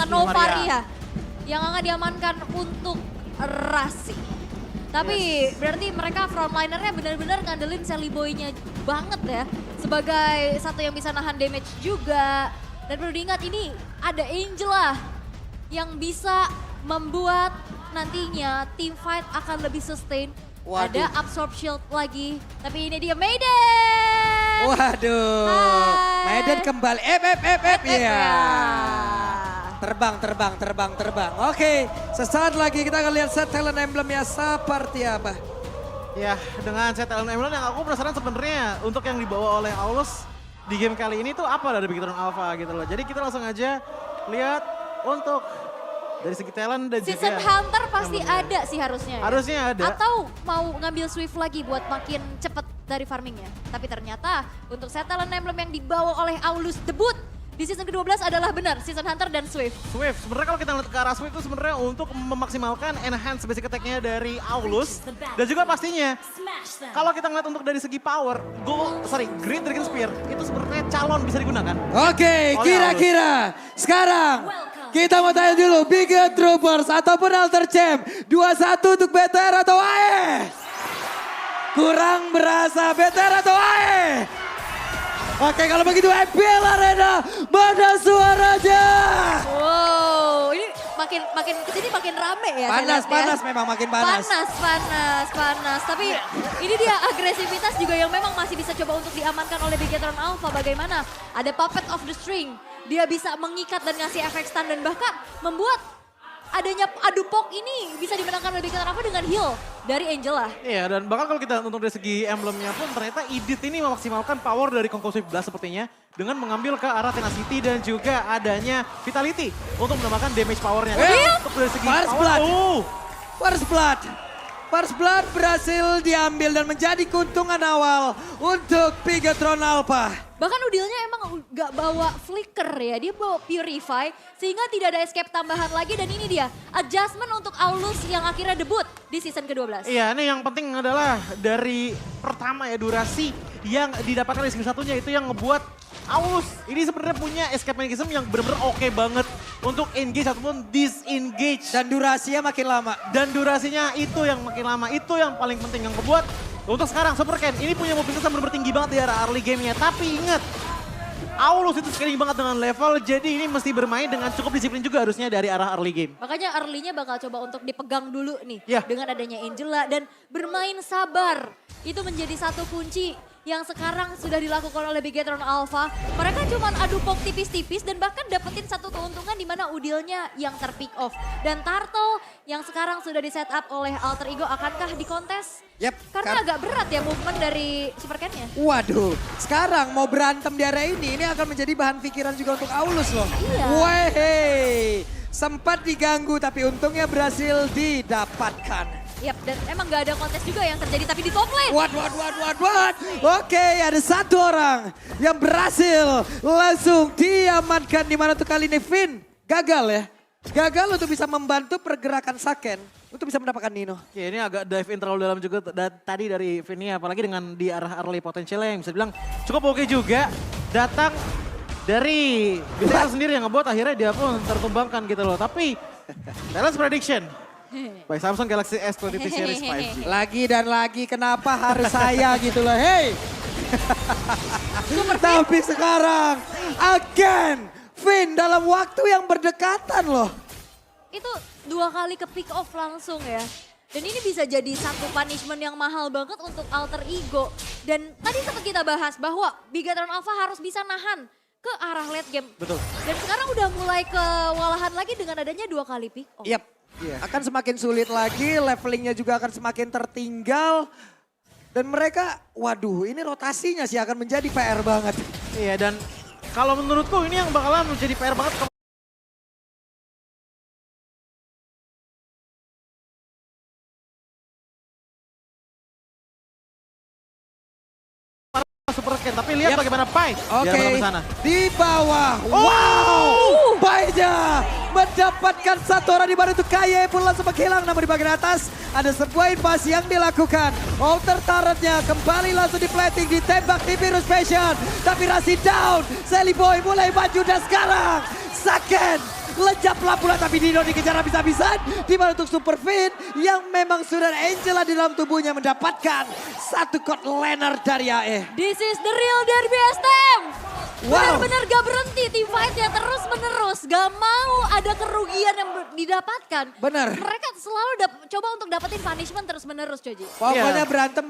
ternyata Novaria yang akan diamankan untuk Rasi. Tapi berarti mereka frontlinernya benar-benar ngandelin Sally Boy-nya banget ya. Sebagai satu yang bisa nahan damage juga. Dan perlu diingat ini ada Angela yang bisa membuat nantinya team fight akan lebih sustain. Waduh. Ada absorb shield lagi. Tapi ini dia Maiden. Waduh. Hai. Maiden kembali. Ya. Ya. Terbang. Oke, sesaat lagi kita akan lihat set talent emblemnya seperti apa. Ya, dengan set talent emblem yang aku penasaran sebenarnya untuk yang dibawa oleh Aulus di game kali ini tuh apa dari Bigetron Alpha gitu loh. Jadi kita langsung aja lihat untuk dari segi talent dan juga Season Hunter pasti emblemnya. ada sih harusnya. Ya. Harusnya ada. Atau mau ngambil Swift lagi buat makin cepet dari farmingnya. Tapi ternyata untuk set talent emblem yang dibawa oleh Aulus debut di season ke-12 adalah benar Season Hunter dan Swift. Swift, sebenarnya kalau kita ngeliat ke arah Swift itu sebenarnya untuk memaksimalkan enhance basic attack-nya dari Aulus. Dan juga pastinya, kalau kita ngeliat untuk dari segi power, Great Dragon Spear itu sebenarnya calon bisa digunakan. Oke, Oleh kira-kira sekarang kita mau tanya dulu Biget Troopers ataupun Alter Champ 21 untuk BTR atau AE? Kurang berasa BTR atau AE? Oke, kalau begitu FPL Arena mana suaranya? Wow, ini makin kesini makin rame ya. saya lihat ya. Memang makin panas. Panas. Tapi ini dia agresivitas juga yang memang masih bisa coba untuk diamankan oleh Bigetron Alpha. Bagaimana? Ada Puppet of the String. Dia bisa mengikat dan ngasih efek stun dan bahkan membuat adanya adu pok ini bisa dimenangkan oleh Bigetron Alpha dengan heal dari Angela. Iya, dan bahkan kalau kita untuk dari segi emblemnya pun ternyata Idit ini memaksimalkan power dari Conclusive Blast sepertinya dengan mengambil ke arah Tenacity dan juga adanya Vitality untuk menambahkan damage powernya. Untuk dari segi First power, Blood. First Blood berhasil diambil dan menjadi keuntungan awal untuk Bigetron Alpha. Bahkan Udilnya emang gak bawa flicker ya, dia bawa purify sehingga tidak ada escape tambahan lagi dan ini dia adjustment untuk Aulus yang akhirnya debut di season ke-12. Iya, ini yang penting adalah dari pertama ya durasi yang didapatkan di skill satunya itu yang ngebuat Aulus ini sebenarnya punya escape mechanism yang benar-benar oke banget untuk engage ataupun disengage. Dan durasinya makin lama. Dan durasinya itu yang makin lama, itu yang paling penting yang ngebuat. Untuk sekarang Super Ken ini punya mobilitas yang benar-benar tinggi banget di arah early game-nya. Tapi ingat, Aulus itu scaling banget dengan level, jadi ini mesti bermain dengan cukup disiplin juga harusnya dari arah early game. Makanya early-nya bakal coba untuk dipegang dulu nih Ya. dengan adanya Angela dan bermain sabar. Itu menjadi satu kunci yang sekarang sudah dilakukan oleh Bigetron Alpha. Mereka cuma adu pok tipis-tipis dan bahkan dapetin satu keuntungan di mana Udilnya yang terpick off. Dan Turtle yang sekarang sudah di set up oleh Alter Ego akankah dikontes? Yep. Karena agak berat ya movement dari Super Ken-nya. Waduh, sekarang mau berantem di area ini akan menjadi bahan pikiran juga untuk Aulus loh. Iya. Weh, sempat diganggu tapi untungnya berhasil didapatkan. Yap, dan emang gak ada kontes juga yang terjadi tapi di top lane. What? Oke, ada satu orang yang berhasil langsung diamankan di mana tuh kali ini Finn gagal ya. Gagal untuk bisa membantu pergerakan Saken untuk bisa mendapatkan Nino. Ya ini agak dive in terlalu dalam juga tadi dari Vinny, apalagi dengan di arah early potentialnya yang bisa bilang cukup oke juga. Datang dari BTR sendiri yang ngebuat akhirnya dia pun tertumbangkan gitu loh. Tapi Talent's Prediction by Samsung Galaxy S22 Series 5G. Lagi dan lagi kenapa harus saya gitu loh, hey. Tapi sekarang again Finn dalam waktu yang berdekatan loh. Itu 2 kali ke pick off langsung ya. Dan ini bisa jadi satu punishment yang mahal banget untuk Alter Ego. Dan tadi sempat kita bahas bahwa Bigetron Alpha harus bisa nahan ke arah late game. Betul. Dan sekarang udah mulai kewalahan lagi dengan adanya 2 kali pick off. Yap, akan semakin sulit lagi, levelingnya juga akan semakin tertinggal. Dan mereka, waduh ini rotasinya sih akan menjadi PR banget. Iya, dan kalau menurutku ini yang bakalan menjadi PR banget. Super Ken, tapi lihat bagaimana Pai Oke, di sana. di bawah. Wow, Pai-nya mendapatkan satu orang di mana itu Kaye pun langsung menghilang. Namun di bagian atas ada sebuah invasi yang dilakukan. Outer turretnya kembali langsung di plating, ditembak di Virus Passion. Tapi Rasi down, Sally Boy mulai maju dan sekarang Saken lejaplah pula tapi Dino dikejar habis-habisan. Di mana untuk Super Fin yang memang sudah Angela di dalam tubuhnya mendapatkan satu court laner dari AE. This is the real Derby STM. Wow. Benar-benar gak berhenti tim fight-nya terus menerus. Gak mau ada kerugian yang didapatkan. Bener. Mereka selalu coba untuk dapetin punishment terus menerus Joji. Pokoknya Iya. berantem,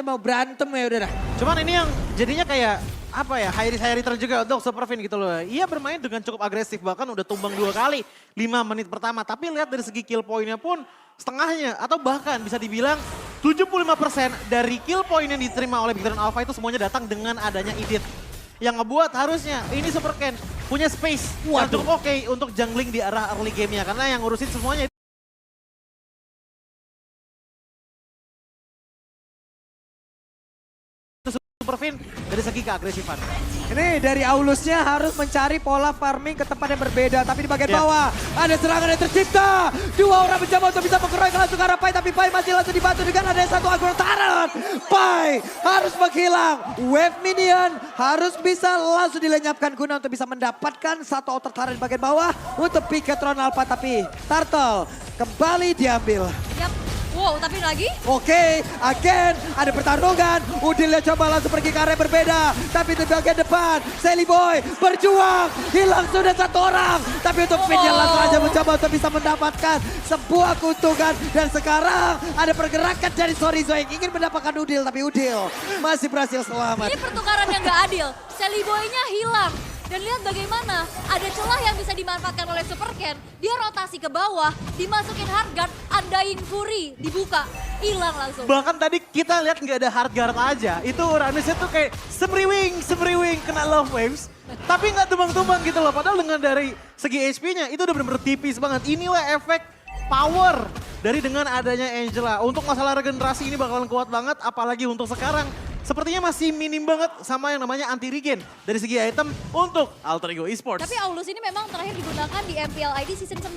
mau berantem ya udah dah. Cuman ini yang jadinya kayak apa ya, high risk high return juga untuk Super Fin gitu loh. Ia bermain dengan cukup agresif, bahkan udah tumbang 2 kali 5 menit pertama. Tapi lihat dari segi kill point-nya pun setengahnya atau bahkan bisa dibilang 75% dari kill point yang diterima oleh Big Dragon Alpha itu semuanya datang dengan adanya Edith. Yang ngebuat harusnya ini Super Ken punya space yang Waduh. cukup oke untuk jungling di arah early game-nya. Karena yang ngurusin semuanya Super Fin dari segi keagresifan. Ini dari Aulusnya harus mencari pola farming ke tempat yang berbeda. Tapi di bagian Ya. bawah ada serangan yang tercipta. 2 orang mencoba untuk bisa mengeroyok langsung ke arah Pai. Tapi Pai masih langsung dibantu dengan ada satu aggro Taran. Pai harus menghilang. Wave minion harus bisa langsung dilenyapkan guna untuk bisa mendapatkan satu outer Taran di bagian bawah. Untuk Piketron Alpha tapi Turtle kembali diambil. Yap. Wow, tapi lagi? Oke, again ada pertarungan. Udilnya coba langsung pergi ke area berbeda. Tapi di bagian depan, Sally Boy berjuang. Hilang sudah 1 orang. Tapi untuk Finnya langsung aja mencoba untuk bisa mendapatkan sebuah keuntungan. Dan sekarang ada pergerakan dari Sorizo yang ingin mendapatkan Udil. Tapi Udil masih berhasil selamat. Ini pertukaran yang gak adil. Sally Boy-nya hilang. Dan lihat bagaimana ada celah yang bisa dimanfaatkan oleh Super Ken. Dia rotasi ke bawah, dimasukin hard guard, Undying Fury, dibuka, hilang langsung. Bahkan tadi kita lihat nggak ada hard guard aja. Itu Uranusnya tuh kayak semriwing, kena love waves. Tapi nggak tumbang-tumbang gitu loh. Padahal dengan dari segi HP-nya itu udah bener-bener tipis banget. Inilah efek power dari dengan adanya Angela. Untuk masalah regenerasi ini bakalan kuat banget. Apalagi untuk sekarang. Sepertinya masih minim banget sama yang namanya anti regen dari segi item untuk Alter Ego Esports. Tapi Aulus ini memang terakhir digunakan di MPL ID season 9.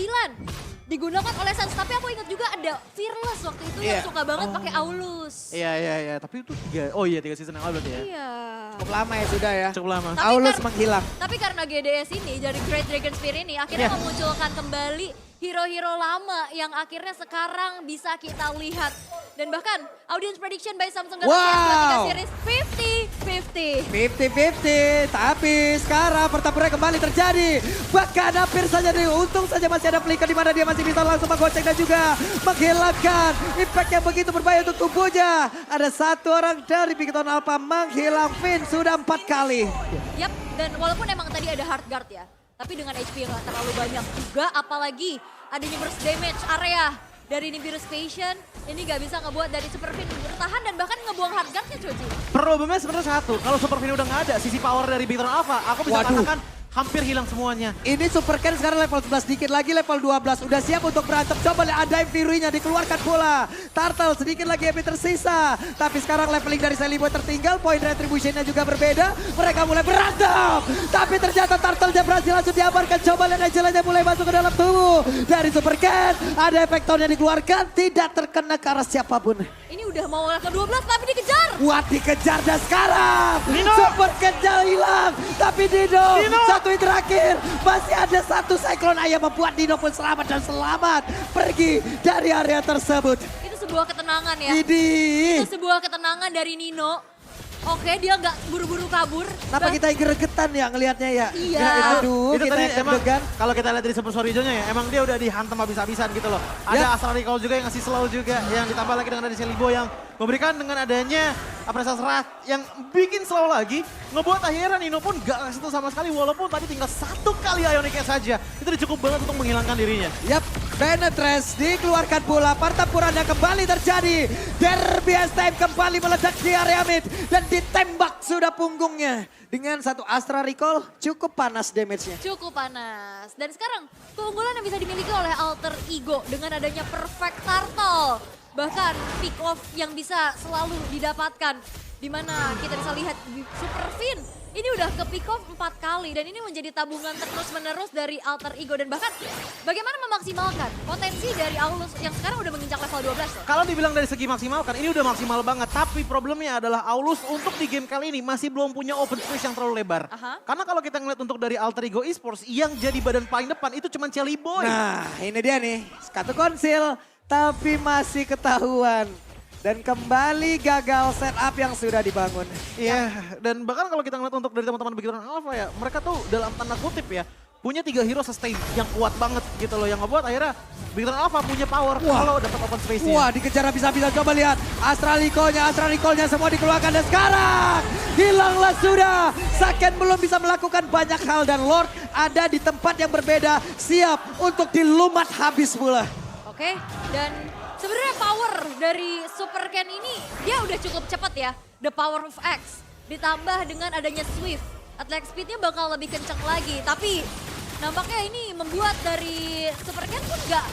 Digunakan oleh Sans, tapi aku ingat juga ada Fearless waktu itu yang suka banget pakai Aulus. Iya. Tapi itu 3 season yang lalu berarti ya. Iya. Cukup lama ya sudah ya. Cukup lama. Tapi Aulus kan- menghilang. Tapi karena GDS ini dari Great Dragon Spear ini akhirnya Iya. memunculkan kembali hero-hero lama yang akhirnya sekarang bisa kita lihat. Dan bahkan audience prediction by Samsung Galaxy Wow. S23 Series 50-50. 50-50, tapi sekarang pertempuran kembali terjadi. Bahkan hampir saja untung saja masih ada Flicker di mana dia masih bisa langsung menggocek dan juga menghilangkan impact yang begitu berbahaya untuk tubuhnya. Ada 1 orang dari Piketron Alpha menghilang Finn sudah 4 kali. Yap, dan walaupun emang tadi ada hard guard ya, tapi dengan HP yang gak terlalu banyak juga, apalagi adanya burst damage area dari Nimbus Passion, ini gak bisa ngebuat dari Super Fin bertahan dan bahkan ngebuang hard guard-nya Joji. Problemnya sebenarnya satu, kalau Super Fin udah nggak ada, sisi power dari Big Dragon Alpha, aku bisa Waduh. katakan hampir hilang semuanya. Ini Super Ken sekarang level 11, dikit lagi level 12. Udah siap untuk berantem. Coba lihat ada Fury-nya dikeluarkan bola. Turtle sedikit lagi HP tersisa. Tapi sekarang leveling dari Sally Boy tertinggal. Point retribution-nya juga berbeda. Mereka mulai berantem. Tapi ternyata Turtle-nya berhasil langsung diamankan. Coba lihat Angela-nya mulai masuk ke dalam tubuh. Dari Super Ken ada efek tone yang dikeluarkan. Tidak terkena ke arah siapapun. Ini udah mau level 12 tapi dikejar. Wah dikejar dan sekarang Dino. Super Kenjal hilang. Tapi Dino, Dino. satu yang terakhir. Masih ada 1 Cyclone Ayam membuat Dino pun selamat dan selamat pergi dari area tersebut. Itu sebuah ketenangan ya. Ini. Itu sebuah ketenangan dari Nino. Oke, dia nggak buru-buru kabur. Kenapa kita gregetan ya ngelihatnya ya? Iya. Aduh, Itu kita tadi yang emang deg-degan. kalau kita lihat dari Super Sorizo-nya ya, emang dia udah dihantam habis-habisan gitu loh. Ada Ya. Astral Recall juga yang ngasih slow juga, yang ditambah lagi dengan ada Celibo yang memberikan dengan adanya apresiasi serat yang bikin slow lagi, ngebuat akhirnya Nino pun gak sentuh sama sekali walaupun tadi tinggal 1 kali Ionic saja. Itu udah cukup banget untuk menghilangkan dirinya. Yap, Penetrance dikeluarkan bola, pertempuran yang kembali terjadi. Derby STM kembali meledak di area mid dan ditembak sudah punggungnya. Dengan 1 Astra Recall cukup panas damage-nya. Cukup panas. Dan sekarang keunggulan yang bisa dimiliki oleh Alter Ego dengan adanya Perfect Turtle. Bahkan pick off yang bisa selalu didapatkan. Dimana kita bisa lihat Super Fin ini udah ke pick off 4 kali dan ini menjadi tabungan terus-menerus dari Alter Ego dan bahkan bagaimana memaksimalkan potensi dari Aulus yang sekarang udah menginjak level 12 loh. Kalau dibilang dari segi maksimalkan, ini udah maksimal banget. Tapi problemnya adalah Aulus untuk di game kali ini masih belum punya open space yang terlalu lebar. Aha. Karena kalau kita ngeliat untuk dari Alter Ego Esports, yang jadi badan paling depan itu cuma Celi Boy. Nah ini dia nih, Skatu Konsil tapi masih ketahuan. Dan kembali gagal setup yang sudah dibangun. Iya, dan bahkan kalau kita ngeliat untuk dari teman-teman Bigetron Alpha ya, mereka tuh dalam tanda kutip ya, punya 3 hero sustain yang kuat banget gitu loh. Yang ngebuat akhirnya Bigetron Alpha punya power kalau dapat open space-nya. Wah dikejar bisa-bisa, coba lihat. Astral Recall-nya semua dikeluarkan dan sekarang hilanglah sudah. Saken belum bisa melakukan banyak hal dan Lord ada di tempat yang berbeda. Siap untuk dilumat habis pula. Oke, dan sebenarnya power dari Super Ken ini dia udah cukup cepat ya. The power of X ditambah dengan adanya Swift. Attack speednya bakal lebih kencang lagi. Tapi nampaknya ini membuat dari Super Ken pun nggak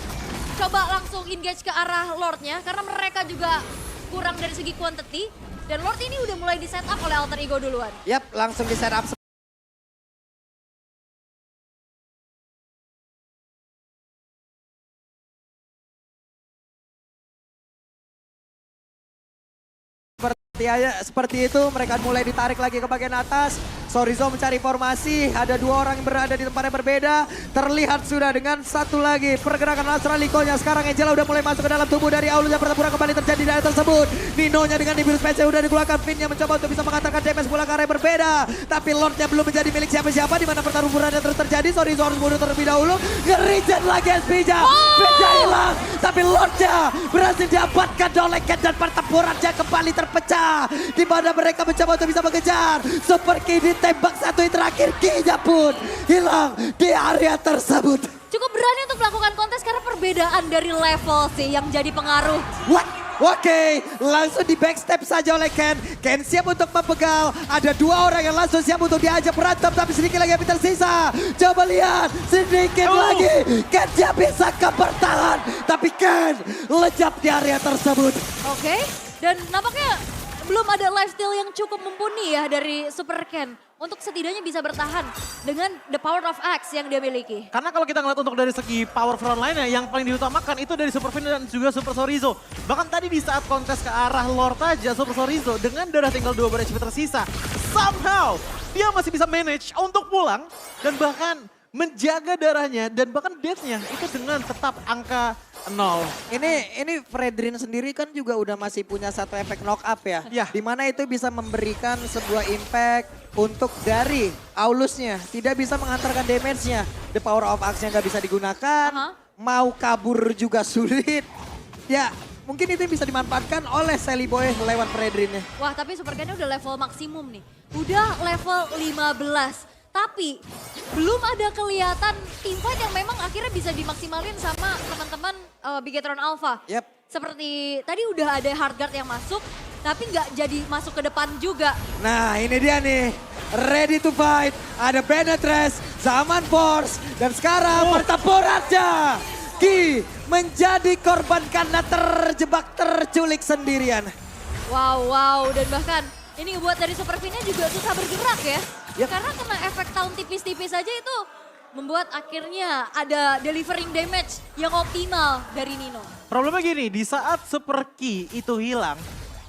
coba langsung engage ke arah Lordnya. Karena mereka juga kurang dari segi quantity. Dan Lord ini udah mulai di setup oleh Alter Ego duluan. Yap, langsung di setup. Seperti itu mereka mulai ditarik lagi ke bagian atas. Sorizo mencari formasi, ada 2 orang yang berada di tempat yang berbeda. Terlihat sudah dengan satu lagi pergerakan Astralikonya. Sekarang Angela udah mulai masuk ke dalam tubuh dari Aulus yang pertempuran kembali terjadi di area tersebut. Ninonya dengan Nibiru Special udah dikeluarkan, Finnya mencoba untuk bisa mengantarkan damage bola ke arah yang berbeda. Tapi Lordnya belum menjadi milik siapa-siapa, di mana pertarungan terus terjadi. Sorizo harus mundur terlebih dahulu. Nge-regen lagi Spija. Spija hilang, tapi Lordnya berhasil diamankan oleh Ken dan pertempurannya kembali terpecah. Di mana mereka mencoba untuk bisa mengejar. Super Kid tembak satu yang terakhir, Kinya pun hilang di area tersebut. Cukup berani untuk melakukan kontes karena perbedaan dari level sih yang jadi pengaruh. What? Oke, langsung di backstep saja oleh Ken. Ken siap untuk membegal. Ada 2 orang yang langsung siap untuk diajak berantem, tapi sedikit lagi yang tersisa. Coba lihat, sedikit lagi. Ken dia bisa bertahan, tapi Ken lejap di area tersebut. Oke, dan nampaknya belum ada lifesteal yang cukup mumpuni ya dari Super Ken. Untuk setidaknya bisa bertahan dengan the power of X yang dia miliki. Karena kalau kita ngeliat untuk dari segi power frontline-nya, yang paling diutamakan itu dari Super Finn dan juga Super Sorizo. Bahkan tadi di saat kontes ke arah Lord aja, Super Sorizo dengan darah tinggal 2 bar HP tersisa, somehow dia masih bisa manage untuk pulang dan bahkan menjaga darahnya dan bahkan death-nya itu dengan tetap angka 0. Ini Fredrin sendiri kan juga udah masih punya satu efek knock up ya. Ya. Dimana itu bisa memberikan sebuah impact untuk dari Aulusnya. Tidak bisa mengantarkan damage-nya. The power of axe-nya nggak bisa digunakan. Mau kabur juga sulit. Ya mungkin itu bisa dimanfaatkan oleh Sally Boy lewat Fredrinnya. Wah tapi Super Ken udah level maksimum nih. Udah level 15. Tapi belum ada kelihatan teamfight yang memang akhirnya bisa dimaksimalin sama teman-teman Bigetron Alpha. Yep. Seperti tadi udah ada hard guard yang masuk, tapi nggak jadi masuk ke depan juga. Nah ini dia nih, ready to fight. Ada Penetress, Zaman Force, dan sekarang pertempurannya. Ki menjadi korban karena terjebak terculik sendirian. Wow, dan bahkan ini buat dari Super Finn-nya juga susah bergerak ya. Yep. Karena kena efek tahun tipis-tipis aja itu membuat akhirnya ada delivering damage yang optimal dari Nino. Problemnya gini, di saat Super Ki itu hilang,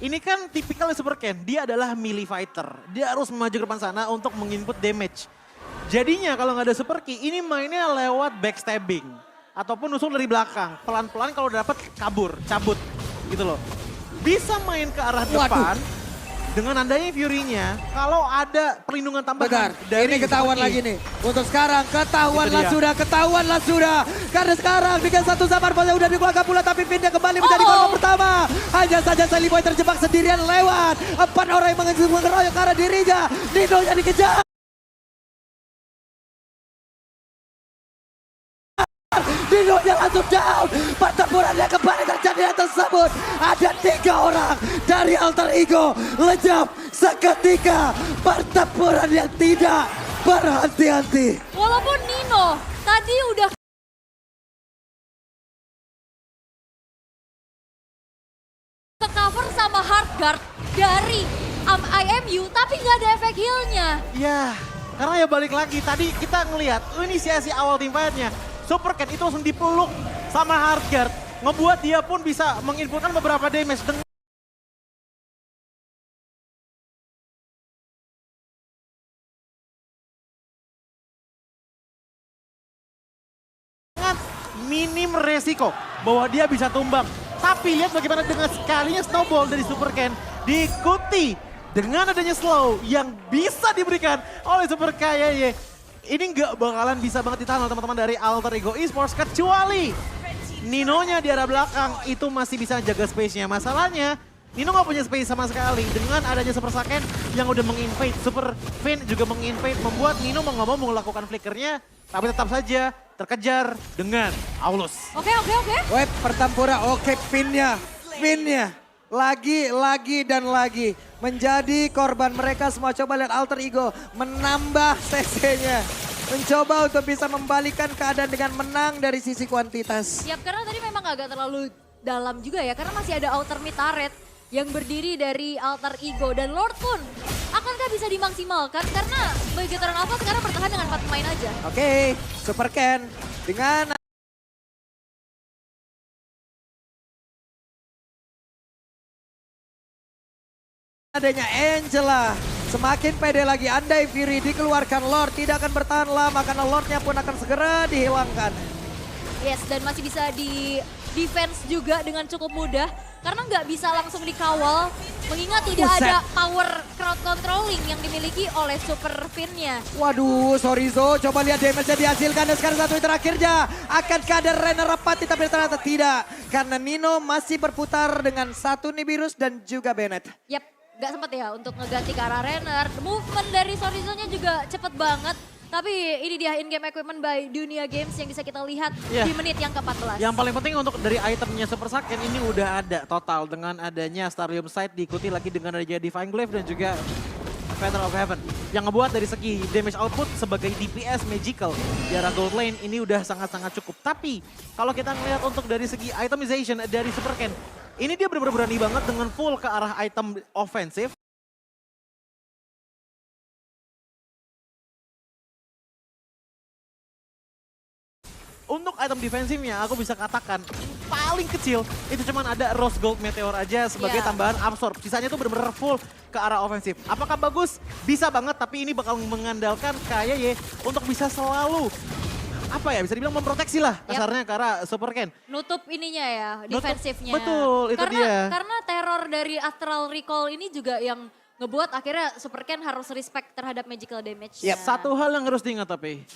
ini kan tipikalnya Super Ken, dia adalah melee fighter. Dia harus maju ke depan sana untuk menginput damage. Jadinya kalau nggak ada Super Ki, ini mainnya lewat backstabbing. Ataupun usul dari belakang, pelan-pelan kalau dapat kabur, cabut gitu loh. Bisa main ke arah depan. Dengan andanya Fury-nya, kalau ada perlindungan tambahan dari ini ketahuan Super Ki. lagi nih. Untuk sekarang ketahuanlah sudah. Karena sekarang dengan satu Zaman Force udah dikeluarkan pula, tapi pindah kembali menjadi korban pertama. Hanya saja Sally Boy terjebak sendirian lewat 4 orang yang mengeroyok ke arah dirinya. Nino-nya dikejar. Nino-nya langsung down. Pertempurannya kembali terjadi tersebut. Ada 3 orang dari Alter Ego lejap seketika. Pertempuran yang tidak berhenti-henti. Walaupun Nino tadi udah ke cover sama hard guard dari IMU tapi nggak ada efek healnya. Ya, karena ya balik lagi. Tadi kita ngelihat inisiasi awal tim fight-nya. Super Cat itu langsung dipeluk sama Hardguard. Ngebuat dia pun bisa menginputkan beberapa damage. Dengan minim resiko bahwa dia bisa tumbang. Tapi lihat bagaimana dengan sekalinya snowball dari Super Ken diikuti dengan adanya slow yang bisa diberikan oleh Super KYY. Ini nggak bakalan bisa banget ditahan oleh teman-teman dari Alter Ego Esports kecuali Ninonya di arah belakang itu masih bisa jaga space-nya. Masalahnya Nino nggak punya space sama sekali dengan adanya Super Saiyan yang udah menginvade. Super Finn juga menginvade membuat Nino mau nggak mau melakukan flickernya tapi tetap saja terkejar dengan Aulus. Oke. Web pertempuran, oke Finnya. Lagi dan lagi menjadi korban mereka semua. Coba lihat Alter Ego menambah CC-nya. Mencoba untuk bisa membalikan keadaan dengan menang dari sisi kuantitas. Siap, karena tadi memang agak terlalu dalam juga ya. Karena masih ada outer mid turret yang berdiri dari Alter Ego. Dan Lord pun akankah bisa dimaksimalkan? Karena Veteran Alpha sekarang bertahan dengan 4 pemain aja. Oke, Super Ken dengan adanya Angela. Semakin pede lagi andai Fury dikeluarkan Lord tidak akan bertahan lama karena Lordnya pun akan segera dihilangkan. Yes, dan masih bisa di defense juga dengan cukup mudah. Karena nggak bisa langsung dikawal, mengingat tidak ada power crowd controlling yang dimiliki oleh Super Finn-nya. Waduh, Sorizo coba lihat damage-nya dihasilkan dan sekarang satu terakhirnya. Akankah ada Renner Rapati tapi ternyata tidak. Karena Nino masih berputar dengan satu Nibiru's dan juga Bennett. Yap, nggak sempet ya untuk ngeganti ke arah Renner. Movement dari Sorizo-nya juga cepet banget. Tapi ini dia in-game equipment by Dunia Games yang bisa kita lihat di menit yang ke-14. Yang paling penting untuk dari itemnya Super Saiyan ini udah ada total dengan adanya Starium Sight diikuti lagi dengan adanya Divine Glaive dan juga Feather of Heaven. Yang ngebuat dari segi damage output sebagai DPS Magical di arah gold lane ini udah sangat-sangat cukup. Tapi kalau kita ngelihat untuk dari segi itemization dari Super Ken, ini dia benar-benar berani banget dengan full ke arah item offensive. Untuk item defensifnya aku bisa katakan paling kecil itu cuma ada Rose Gold Meteor aja sebagai tambahan absorb. Sisanya tuh benar-benar full ke arah ofensif. Apakah bagus? Bisa banget, tapi ini bakal mengandalkan KYY untuk bisa selalu apa ya, bisa dibilang memproteksi lah kasarnya ke arah Super Ken. Nutup ininya ya, defensifnya. Betul, itu dia. Karena teror dari Astral Recall ini juga yang ngebuat akhirnya Super Ken harus respect terhadap magical damage. Yep. Satu hal yang harus diingat tapi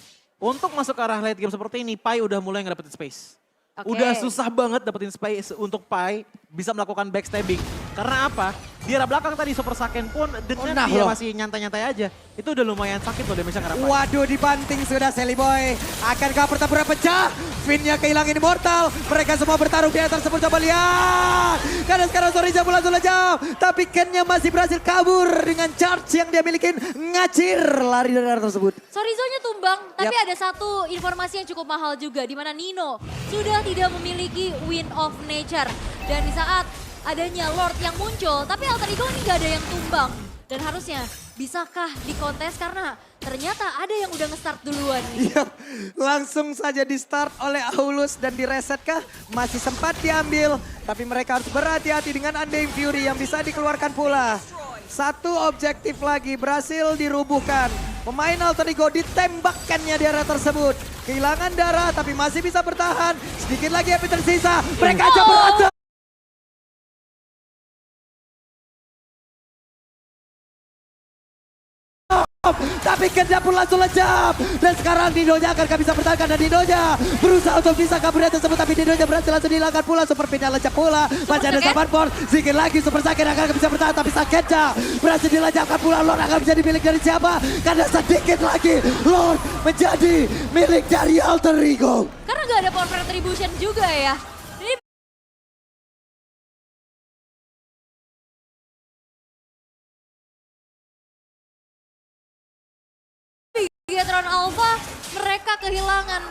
untuk masuk ke arah late game seperti ini, Pai udah mulai ngedapetin space. Udah susah banget dapetin space untuk Pai bisa melakukan backstabbing. Karena apa? Di arah belakang tadi Super Saiyan pun dengan dia masih nyantai-nyantai aja. Itu udah lumayan sakit loh damage-nya karena Pai. Waduh, dibanting sudah Sally Boy. Akankah pertempuran pecah? Finn-nya kehilangan Immortal. Mereka semua bertarung di atas tersebut. Coba lihat. Karena sekarang Soriza langsung lejam. Tapi Ken-nya masih berhasil kabur dengan charge yang dia miliki. Ngacir lari dari arah tersebut. Sorizo-nya tumbang, tapi ada satu informasi yang cukup mahal juga. Di mana Nino sudah tidak memiliki Wind of Nature. Dan di saat adanya Lord yang muncul, tapi Alter Ego ini gak ada yang tumbang. Dan harusnya bisakah dikontes karena ternyata ada yang udah nge-start duluan. Yap, langsung saja di start oleh Aulus dan diresetkah? Masih sempat diambil, tapi mereka harus berhati-hati dengan Undying Fury yang bisa dikeluarkan pula. Satu objektif lagi berhasil dirubuhkan. Pemain Alter Ego ditembakkannya di area tersebut. Kehilangan darah tapi masih bisa bertahan. Sedikit lagi HP tersisa. Mereka aja berantem. Tapi Ken-nya pun langsung lejam. Dan sekarang Ninonya akan bisa bertahan dan Ninonya berusaha untuk bisa kabur dari tersebut. Tapi Ninonya berhasil langsung dihilangkan pula. Super Pin-nya lejap pula. Masih ada sabar Port. Sedikit lagi Super Saiyan akan bisa bertahan. Tapi Saketnya berhasil dilejapkan pula. Lord akan menjadi milik dari siapa? Karena sedikit lagi Lord menjadi milik dari Alter Ego. Karena gak ada power retribution juga ya. Ini Veteran Alpha mereka kehilangan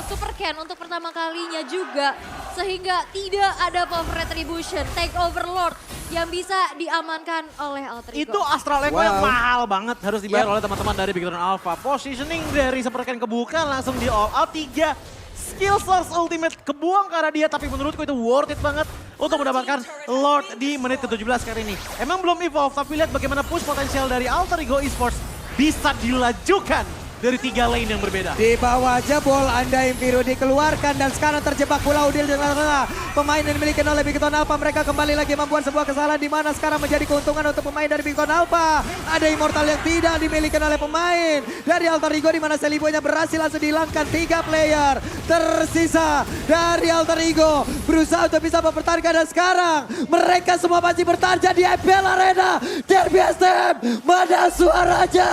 Super Ken untuk pertama kalinya juga. Sehingga tidak ada power retribution. Take over Lord yang bisa diamankan oleh Alter Ego. Itu Astral Echo yang Wow. mahal banget harus dibayar oleh teman-teman dari Big Dragon Alpha. Positioning dari Supercan kebuka langsung di all out 3. Skill source ultimate kebuang karena dia, tapi menurutku itu worth it banget untuk mendapatkan Lord di menit ke-17 kali ini. Emang belum evolve, tapi lihat bagaimana push potensial dari Alter Ego Esports bisa dilajukan dari 3 lane yang berbeda. Di bawah jebol Anda Impiru dikeluarkan dan sekarang terjebak Pulau Udil di tengah-tengah. Pemain yang dimiliki oleh Bigton Alpha, mereka kembali lagi membuat sebuah kesalahan di mana sekarang menjadi keuntungan untuk pemain dari Bigton Alpha. Ada Immortal yang tidak dimiliki oleh pemain dari Alter Ego di mana Seliboynya berhasil langsung dihilangkan 3 player. Tersisa dari Alter Ego berusaha untuk bisa mempertahankan dan sekarang mereka semua masih bertahan di IPL Arena. Derby STM, mana suaranya?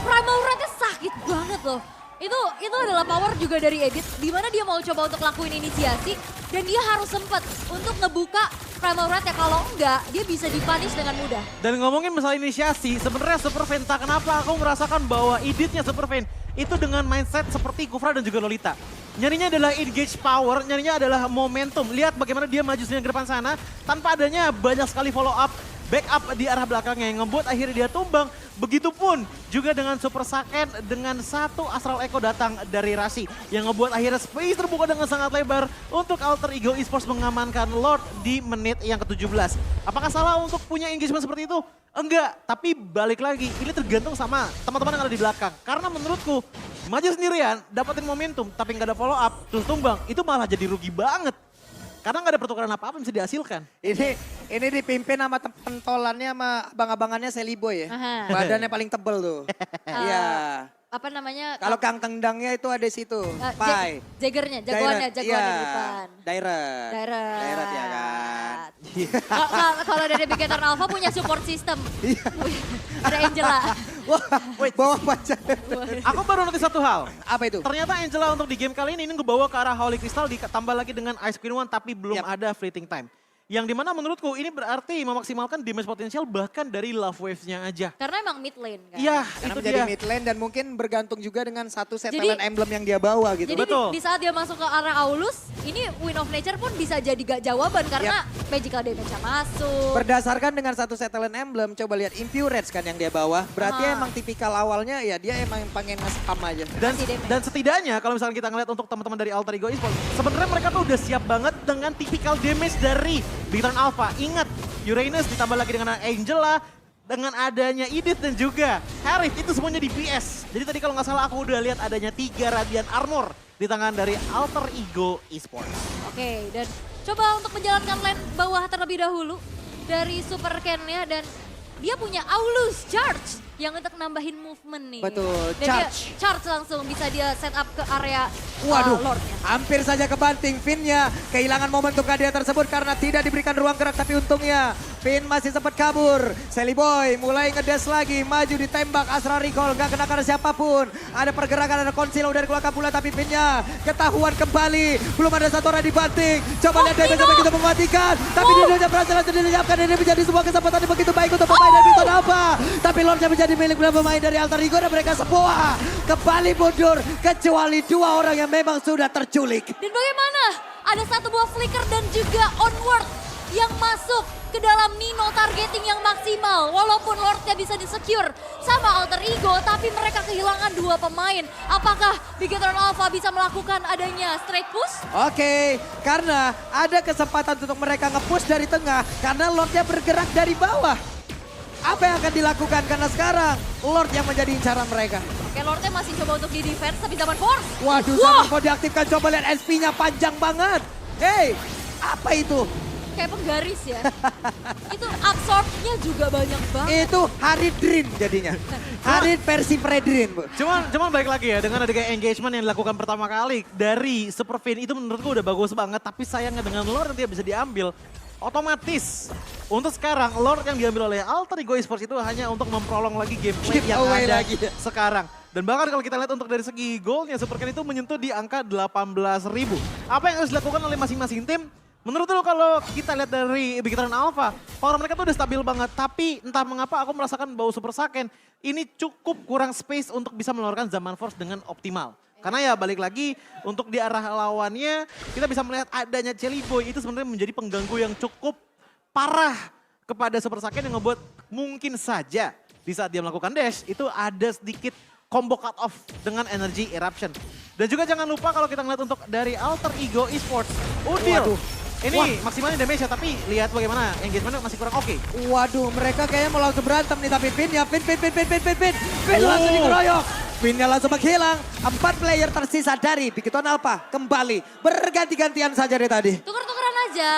Primal Red-nya sakit banget loh. Itu adalah power juga dari Edit, di mana dia mau coba untuk lakuin inisiasi dan dia harus sempat untuk ngebuka Primal Red ya, kalau enggak dia bisa dipunish dengan mudah. Dan ngomongin masalah inisiasi, sebenarnya Superfan tak kenapa aku merasakan bahwa editnya Superfan itu dengan mindset seperti Kufra dan juga Lolita. Nyarinya adalah engage power, nyarinya adalah momentum. Lihat bagaimana dia maju ke depan sana tanpa adanya banyak sekali follow up, backup di arah belakangnya yang ngebuat akhirnya dia tumbang. Begitupun juga dengan Super Saken dengan 1 Astral Echo datang dari Rasi yang ngebuat akhirnya space terbuka dengan sangat lebar untuk Alter Ego Esports mengamankan Lord di menit yang ke-17. Apakah salah untuk punya engagement seperti itu? Enggak, tapi balik lagi ini tergantung sama teman-teman yang ada di belakang. Karena menurutku maju sendirian dapetin momentum tapi nggak ada follow up terus tumbang itu malah jadi rugi banget. Karena nggak ada pertukaran apa-apa yang bisa dihasilkan. Ini dipimpin sama pentolannya sama abang-abangannya Seliboy ya. Aha. Badannya paling tebel tuh. Iya. Apa namanya? Kalau kang tendangnya itu ada di situ. Pai. Jaggernya, jagoannya di Iya. depan. Dairet. Dairet. Dairet ya kan. Kalau dari Big Eternal Alpha punya support system. Ada Angela. Wah, bawa pacar. Aku baru notice satu hal. Apa itu? Ternyata Angela untuk di game kali ini ngebawa ke arah Holy Crystal ditambah lagi dengan Ice Queen One tapi belum Yap. ada fleeting time. Yang dimana menurutku ini berarti memaksimalkan damage potensial bahkan dari love waves-nya aja. Karena emang mid lane kan. Iya, Karena itu menjadi dia. mid lane dan mungkin bergantung juga dengan satu set Jadi- talent emblem yang dia bawa gitu. Jadi Betul. di saat dia masuk ke arah Aulus, ini Wind of Nature pun bisa jadi gak jawaban karena magical damage-nya masuk. Berdasarkan dengan satu set talent emblem, coba lihat Impurage kan yang dia bawa. Berarti Ah. emang tipikal awalnya ya dia emang pengen nge-spam aja. Dan, Kasih damage. dan setidaknya kalau misalnya kita ngeliat untuk teman-teman dari Alter Ego Esports, sebenarnya mereka tuh udah siap banget dengan tipikal damage dari Big Dragon Alpha. Ingat, Uranus ditambah lagi dengan Angela, dengan adanya Edith dan juga Harith, itu semuanya di PS. Jadi tadi kalau nggak salah aku udah lihat adanya 3 Radiant Armor di tangan dari Alter Ego Esports. Oke, dan coba untuk menjalankan lane bawah terlebih dahulu dari Super Ken-nya dan dia punya Aulus Charge yang untuk nambahin movement nih. Betul, Dan charge. dia charge langsung bisa dia set up ke area Waduh, Lord-nya. hampir saja kebanting Finn-nya. Kehilangan momentum hadiah tersebut karena tidak diberikan ruang gerak. Tapi untungnya Finn masih sempat kabur. Seliboy mulai ngedes lagi, maju ditembak. Astral Recall gak kena karena siapapun. Ada pergerakan, ada konsilo dari keluarga pula. Tapi Finn-nya ketahuan kembali. Belum ada satu orang dibanting. Coba lihat damage sampai kita mematikan. Tapi dia berhasil langsung dilihatkan. Ini menjadi sebuah kesempatan yang begitu baik untuk pemain dari Bigton Alpha. Tapi Lordnya menjadi milik pemain dari Alter Ego dan mereka semua kembali mundur. Kecuali 2 orang yang memang sudah terculik. Dan bagaimana? Ada satu buah flicker dan juga onward yang masuk ke dalam Nino targeting yang maksimal. Walaupun Lordnya bisa di-secure sama Alter Ego, tapi mereka kehilangan 2 pemain. Apakah Big Eternal Alpha bisa melakukan adanya straight push? Oke, karena ada kesempatan untuk mereka nge-push dari tengah karena Lordnya bergerak dari bawah. Apa yang akan dilakukan karena sekarang Lord yang menjadi incaran mereka. Oke, Lordnya masih coba untuk di-defense tapi zaman force. Waduh, Wah! sama kau diaktifkan. Coba lihat SP-nya panjang banget. Hey, apa itu? Kayak penggaris ya. Itu absorb-nya juga banyak banget. Itu Haridrin jadinya. Harid versi Fredrin, Bu. Cuman balik lagi ya, dengan adanya engagement yang dilakukan pertama kali dari Superfin itu menurutku udah bagus banget. Tapi sayangnya dengan Lord nanti bisa diambil. Otomatis untuk sekarang Lord yang diambil oleh Alter Ego Esports itu hanya untuk memprolong lagi gameplay yang Giveaway ada lagi. sekarang. Dan bahkan kalau kita lihat untuk dari segi goalnya Supercan itu menyentuh di angka 18.000. Apa yang harus dilakukan oleh masing-masing tim? Menurut lo kalau kita lihat dari Big Eternal Alpha, power mereka tuh udah stabil banget. Tapi entah mengapa aku merasakan bau Super Saken ini cukup kurang space untuk bisa mengeluarkan Zaman Force dengan optimal. Karena ya balik lagi untuk di arah lawannya kita bisa melihat adanya Celiboy itu sebenarnya menjadi pengganggu yang cukup parah kepada Super Saiyan yang ngebuat mungkin saja di saat dia melakukan dash itu ada sedikit combo cut off dengan energy eruption. Dan juga jangan lupa kalau kita ngeliat untuk dari Alter Ego Esports, Udil. Waduh. Ini maksimalnya damage ya, tapi lihat bagaimana engagementnya masih kurang oke. Waduh, mereka kayaknya mau langsung berantem nih, tapi Vin langsung dikeroyok. Vinnya langsung menghilang. 4 player tersisa dari Bigetron Alpha kembali berganti-gantian saja dari tadi. Tuker-tukeran aja.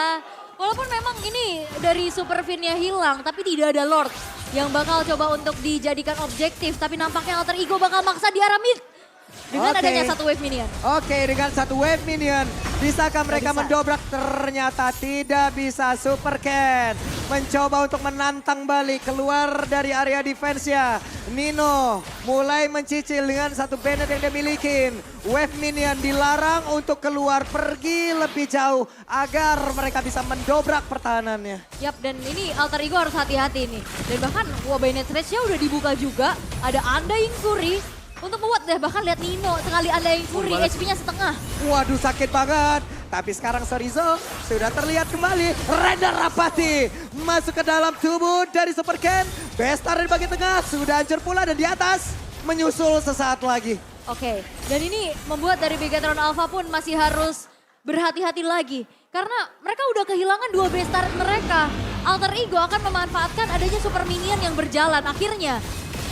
Walaupun memang ini dari Super Vin-nya hilang, tapi tidak ada Lord yang bakal coba untuk dijadikan objektif. Tapi nampaknya Alter Ego bakal maksa di arah mid. Dengan Oke. adanya satu wave minion. Oke, dengan satu wave minion. Bisakah mereka bisa. mendobrak? Ternyata tidak bisa. Super Ken mencoba untuk menantang balik keluar dari area defense-nya. Nino mulai mencicil dengan satu Bennett yang dia miliki. Wave minion dilarang untuk keluar pergi lebih jauh agar mereka bisa mendobrak pertahanannya. Yap, dan ini Alter Ego harus hati-hati nih. Dan bahkan Bennett Rage-nya udah dibuka juga. Ada Undying Fury. Untuk membuat deh, bahkan lihat Nino sekali Undying Fury, HP-nya setengah. Waduh, sakit banget. Tapi sekarang Sorizo sudah terlihat kembali. Render Rapati masuk ke dalam tubuh dari Super Ken. Bestar di bagian tengah sudah hancur pula dan di atas menyusul sesaat lagi. Oke, dan ini membuat dari Bigetron Alpha pun masih harus berhati-hati lagi. Karena mereka udah kehilangan 2 base turret mereka. Alter Ego akan memanfaatkan adanya super minion yang berjalan. Akhirnya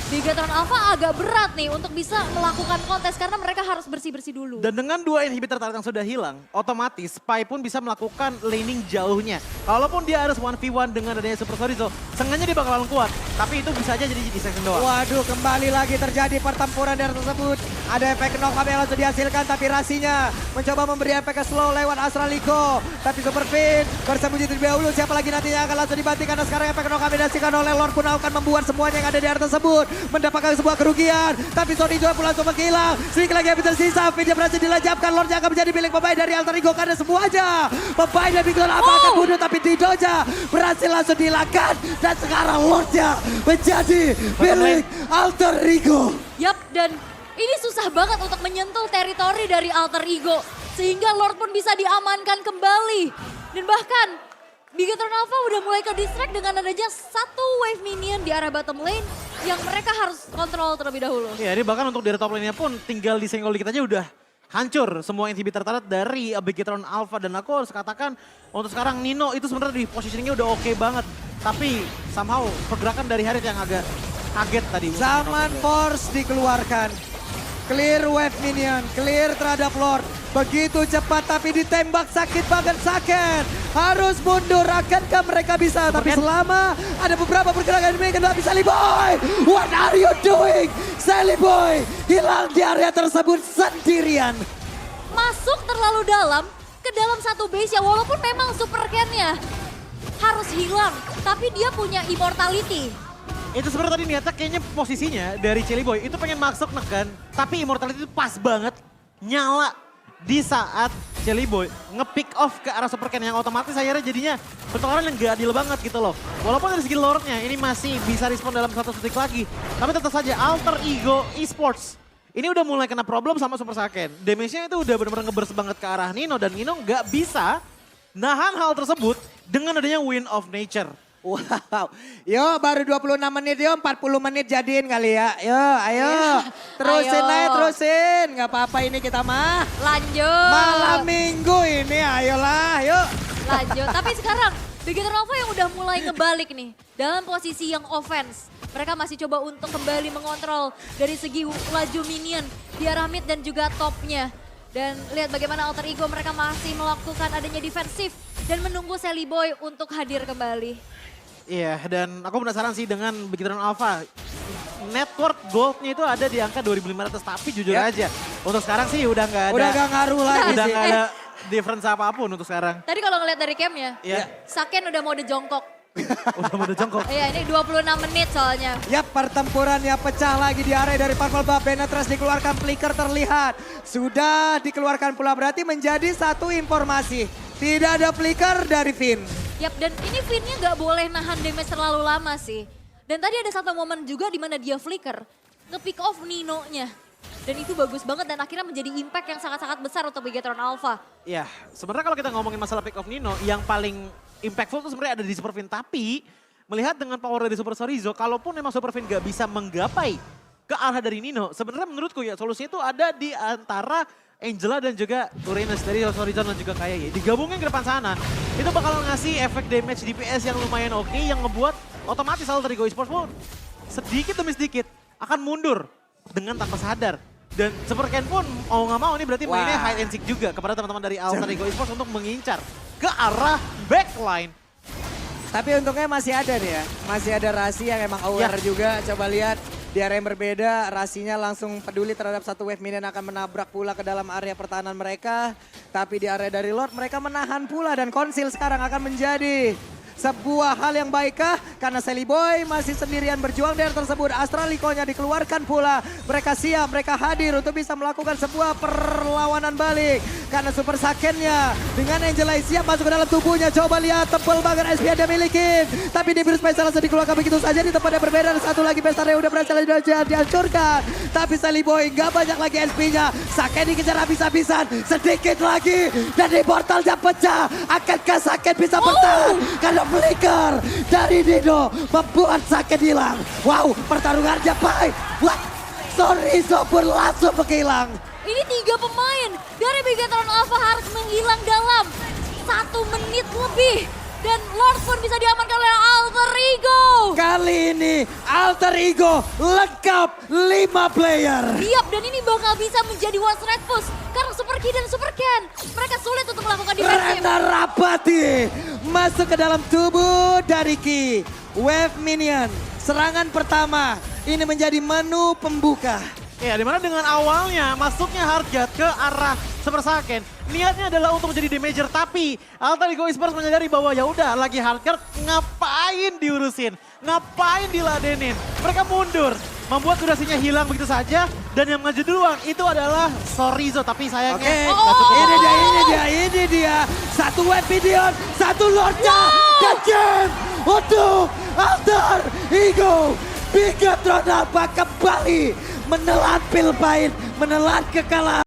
Bigetron Alpha agak berat nih untuk bisa melakukan kontes karena mereka harus bersih-bersih dulu. Dan dengan 2 inhibitor turret yang sudah hilang, otomatis Spy pun bisa melakukan laning jauhnya. Kalaupun dia harus 1v1 dengan adanya Super Sorizo, sengaja dia bakalan kuat. Tapi itu bisa aja jadi dissection doang. Waduh, kembali lagi terjadi pertempuran dari tersebut. Ada efek knock-up yang langsung dihasilkan, tapi Rasinya mencoba memberi efek slow lewat Astraliko. Tapi Super Vin bersembunyi terlebih dahulu. Siapa lagi nantinya akan langsung dibanting karena sekarang efek knock-up yang dihasilkan oleh Lord pun akan membuat semuanya yang ada di area tersebut mendapatkan sebuah kerugian. Tapi Sony juga pun langsung menghilang. Sedikit lagi yang tersisa. Vinnya berhasil dilajapkan. Lordnya akan menjadi milik pemain dari Alter Ego karena semuanya pemain dari Bigetron Alpha akan bunuh. Tapi Didoja berhasil langsung dihilangkan. Dan sekarang Lordnya menjadi milik Alter Ego. Yap, dan ini susah banget untuk menyentuh teritori dari Alter Ego. Sehingga Lord pun bisa diamankan kembali. Dan bahkan Bigetron Alpha udah mulai ke distract dengan adanya satu wave minion di arah bottom lane yang mereka harus kontrol terlebih dahulu. Iya, ini bahkan untuk dari top lane-nya pun tinggal disenggol dikit aja udah hancur semua inhibitor turret dari Bigetron Alpha. Dan aku harus katakan untuk sekarang Nino itu sebenarnya di positioningnya udah oke banget. Tapi somehow pergerakan dari Harith yang agak kaget tadi. Zaman Force dikeluarkan. Clear wave minion, clear terhadap Lord. Begitu cepat tapi ditembak sakit banget Saken. Harus mundur, akankah mereka bisa? Tapi selama ada beberapa pergerakan ini kedua bisa Sally Boy. What are you doing? Sally Boy hilang di area tersebut sendirian. Masuk terlalu dalam ke dalam satu base ya, walaupun memang super Ken-nya harus hilang. Tapi dia punya immortality. Itu sebenarnya tadi niatnya kayaknya posisinya dari Sally Boy itu pengen masuk neken. Tapi immortality itu pas banget nyala di saat Sally Boy nge-pick off ke arah Super Ken yang otomatis akhirnya jadinya pertukaran yang gak adil banget gitu loh. Walaupun dari segi lore-nya ini masih bisa respon dalam 1 detik lagi. Tapi tetap saja Alter Ego Esports ini udah mulai kena problem sama Super Saiyan. Damage-nya itu udah benar-benar ngeburst banget ke arah Nino dan Nino gak bisa nahan hal tersebut dengan adanya Wind of Nature. Wow, yo baru 26 menit, yo 40 menit jadiin kali ya. Yo, ayo. Terusin Ayo. aja, terusin. Gak apa-apa ini kita mah. Lanjut. Malam minggu ini, ayolah, yuk. Lanjut. Tapi sekarang Bigetron Alpha yang udah mulai ngebalik nih. Dalam posisi yang offense. Mereka masih coba untuk kembali mengontrol dari segi laju minion di arah mid dan juga topnya. Dan lihat bagaimana Alter Ego mereka masih melakukan adanya defensif dan menunggu Sally Boy untuk hadir kembali. Iya, dan aku penasaran sih dengan Bigetron Alpha. Network goldnya itu ada di angka 2.500, tapi jujur aja. Untuk sekarang sih udah nggak ada. Udah gak ngaruh lagi Udah sih. nggak ada difference apapun untuk sekarang. Tadi kalau ngeliat dari camnya, Iya. Saken udah mode jongkok. Udah mau jongkok. Iya, ini 26 menit soalnya. Ya, pertempurannya pecah lagi di area dari Purple Buff. Benetrash dikeluarkan, Flicker terlihat. Sudah dikeluarkan pula, berarti menjadi satu informasi. Tidak ada Flicker dari Vin. Yap, dan ini Vin-nya nggak boleh nahan damage terlalu lama sih. Dan tadi ada satu momen juga di mana dia flicker, nge-pick off Nino-nya. Dan itu bagus banget dan akhirnya menjadi impact yang sangat-sangat besar untuk Bigetron Alpha. Iya, sebenarnya kalau kita ngomongin masalah pick off Nino, yang paling impactful tuh sebenarnya ada di Superfin. Tapi melihat dengan power dari Super Sorizo, kalaupun memang Superfin gak bisa menggapai ke arah dari Nino, sebenarnya menurutku ya solusinya itu ada di antara Angela dan juga Uranus dari Horizon dan juga Kaye. Digabungin ke depan sana, itu bakal ngasih efek damage DPS yang lumayan oke, yang ngebuat otomatis Alter Ego Esports pun sedikit demi sedikit akan mundur dengan tanpa sadar. Dan Superken pun mau nggak mau ini berarti mainnya hide and seek juga kepada teman-teman dari Alter Ego Esports untuk mengincar ke arah backline. Tapi untungnya masih ada nih ya. Masih ada Rasi yang emang aware juga. Coba lihat di area yang berbeda. Rasinya langsung peduli terhadap satu wave minion akan menabrak pula ke dalam area pertahanan mereka. Tapi di area dari Lord mereka menahan pula. Dan Konsil sekarang akan menjadi sebuah hal yang baikkah? Karena Sally Boy masih sendirian berjuang dari tersebut. Astralikonya dikeluarkan pula. Mereka siap, mereka hadir untuk bisa melakukan sebuah perlawanan balik. Karena Super Sakennya dengan Angela siap masuk ke dalam tubuhnya. Coba lihat tebal banget SP yang dia miliki. Tapi di virus Special langsung dikeluarkan begitu saja di tempat yang berbeda. Dan satu lagi Bestare udah berhasil dihancurkan. Tapi Sally Boy nggak banyak lagi SP-nya. Saken dikejar habis-habisan. Sedikit lagi. Dan di portalnya pecah. Akankah Saken bisa bertahan? Karena flicker dari Nino membuat Saken hilang. Wow, pertarungannya baik. What? Sorizo pun langsung menghilang. Ini 3 pemain dari Bigetron Alpha harus menghilang dalam 1 menit lebih. Dan Lord pun bisa diamankan oleh Alter Ego. Kali ini Alter Ego lengkap 5 player. Siap, dan ini bakal bisa menjadi One Red Push. Karena Super Ki dan Super Ken, mereka sulit untuk melakukan defensif. Rena Rapati masuk ke dalam tubuh dari Ki. Wave Minion, serangan pertama. Ini menjadi menu pembuka. Ya, dimana dengan awalnya masuknya Hardgat ke arah Super Saken, niatnya adalah untuk menjadi damager, tapi Alter Ego Esports menyadari bahwa ya udah lagi Hardgat, ngapain diurusin, ngapain diladenin. Mereka mundur, membuat durasinya hilang begitu saja, dan yang maju duluan itu adalah Sorizo, tapi sayangnya nggak cukup. Ini dia. Satu wave minion, satu lordnya. Dan game untuk Alter Ego. Bigetron Alpha kembali menelan pil pahit, menelan kekalahan